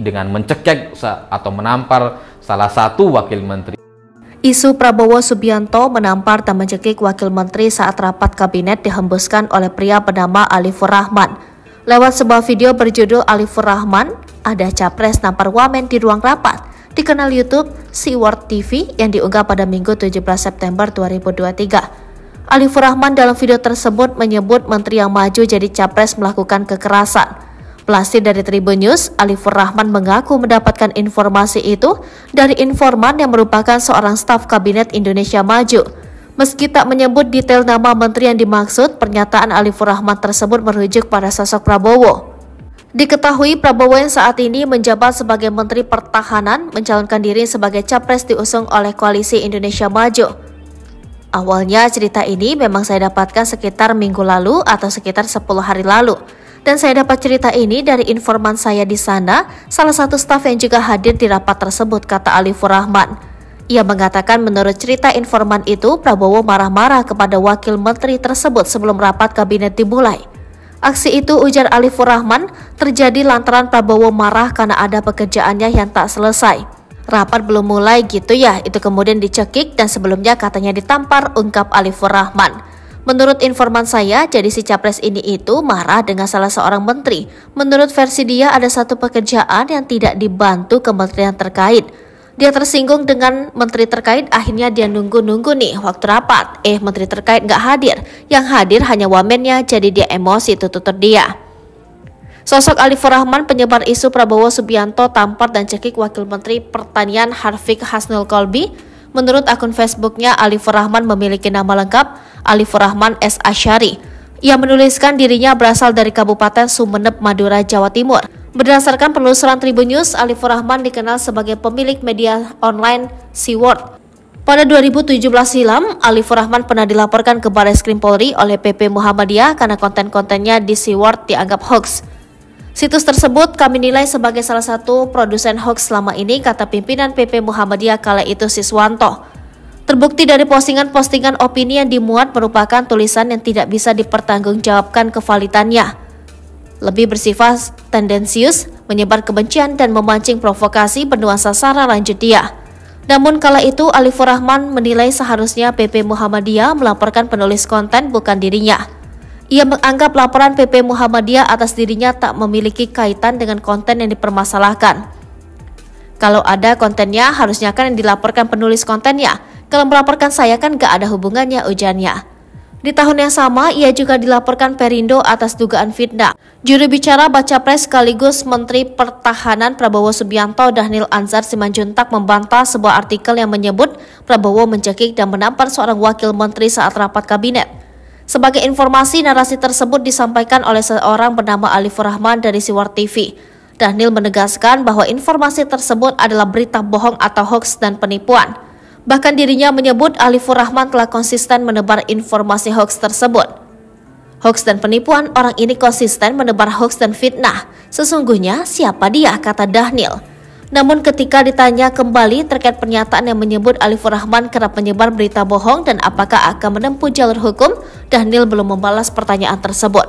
dengan mencekik atau menampar salah satu wakil menteri. Isu Prabowo Subianto menampar dan mencekik wakil menteri saat rapat kabinet dihembuskan oleh pria bernama Alifur Rahman. Lewat sebuah video berjudul Alifur Rahman, ada capres nampar wamen di ruang rapat, di kanal YouTube Seaword TV yang diunggah pada Minggu 17 September 2023. Alifur Rahman dalam video tersebut menyebut menteri yang maju jadi capres melakukan kekerasan. Pelansir dari Tribun News, Alifur Rahman mengaku mendapatkan informasi itu dari informan yang merupakan seorang staf Kabinet Indonesia Maju. Meski tak menyebut detail nama menteri yang dimaksud, pernyataan Alifur Rahman tersebut merujuk pada sosok Prabowo. Diketahui Prabowo yang saat ini menjabat sebagai Menteri Pertahanan mencalonkan diri sebagai capres diusung oleh Koalisi Indonesia Maju. Awalnya cerita ini memang saya dapatkan sekitar minggu lalu atau sekitar 10 hari lalu. Dan saya dapat cerita ini dari informan saya di sana, salah satu staf yang juga hadir di rapat tersebut, kata Alifur Rahman. Ia mengatakan menurut cerita informan itu, Prabowo marah-marah kepada wakil menteri tersebut sebelum rapat kabinet dimulai. Aksi itu, ujar Alifur Rahman, terjadi lantaran Prabowo marah karena ada pekerjaannya yang tak selesai. Rapat belum mulai gitu ya, itu kemudian dicekik dan sebelumnya katanya ditampar, ungkap Alifur Rahman. Menurut informan saya, jadi si capres ini itu marah dengan salah seorang menteri. Menurut versi dia ada satu pekerjaan yang tidak dibantu kementerian terkait. Dia tersinggung dengan menteri terkait, akhirnya dia nunggu-nunggu nih waktu rapat. Menteri terkait nggak hadir. Yang hadir hanya wamennya, jadi dia emosi tutur dia. Sosok Alifur Rahman penyebar isu Prabowo Subianto tampar dan cekik wakil menteri pertanian Harfiq Hasnul Kolbi. Menurut akun Facebooknya, Alifur Rahman memiliki nama lengkap Alifur Rahman S. Asyari. Ia menuliskan dirinya berasal dari Kabupaten Sumeneb, Madura, Jawa Timur. Berdasarkan penelusuran Tribun News, Alifur Rahman dikenal sebagai pemilik media online Seaword. Pada 2017 silam, Alifur Rahman pernah dilaporkan ke Barreskrim Polri oleh PP Muhammadiyah karena konten-kontennya di Seaword dianggap hoax. Situs tersebut kami nilai sebagai salah satu produsen hoax selama ini, kata pimpinan PP Muhammadiyah kala itu Siswanto. Terbukti dari postingan-postingan opini yang dimuat merupakan tulisan yang tidak bisa dipertanggungjawabkan kevalitannya. Lebih bersifat tendensius, menyebar kebencian dan memancing provokasi bernuansa sara, lanjut dia. Namun kala itu Alifur Rahman menilai seharusnya PP Muhammadiyah melaporkan penulis konten bukan dirinya. Ia menganggap laporan PP Muhammadiyah atas dirinya tak memiliki kaitan dengan konten yang dipermasalahkan. Kalau ada kontennya, harusnya kan yang dilaporkan penulis kontennya. Kalau melaporkan saya kan gak ada hubungannya, ujarnya. Di tahun yang sama, ia juga dilaporkan Perindo atas dugaan fitnah. Juru bicara Baca Pres sekaligus Menteri Pertahanan Prabowo Subianto Dhanil Anzar Simanjuntak membantah sebuah artikel yang menyebut Prabowo mencekik dan menampar seorang wakil menteri saat rapat kabinet. Sebagai informasi, narasi tersebut disampaikan oleh seorang bernama Alifur Rahman dari Seaword TV. Dhanil menegaskan bahwa informasi tersebut adalah berita bohong atau hoax dan penipuan. Bahkan dirinya menyebut Alifur Rahman telah konsisten menebar informasi hoax tersebut. Hoax dan penipuan, orang ini konsisten menebar hoax dan fitnah. Sesungguhnya siapa dia, kata Dhanil. Namun ketika ditanya kembali terkait pernyataan yang menyebut Alifur Rahman kerap menyebar berita bohong dan apakah akan menempuh jalur hukum, Dhanil belum membalas pertanyaan tersebut.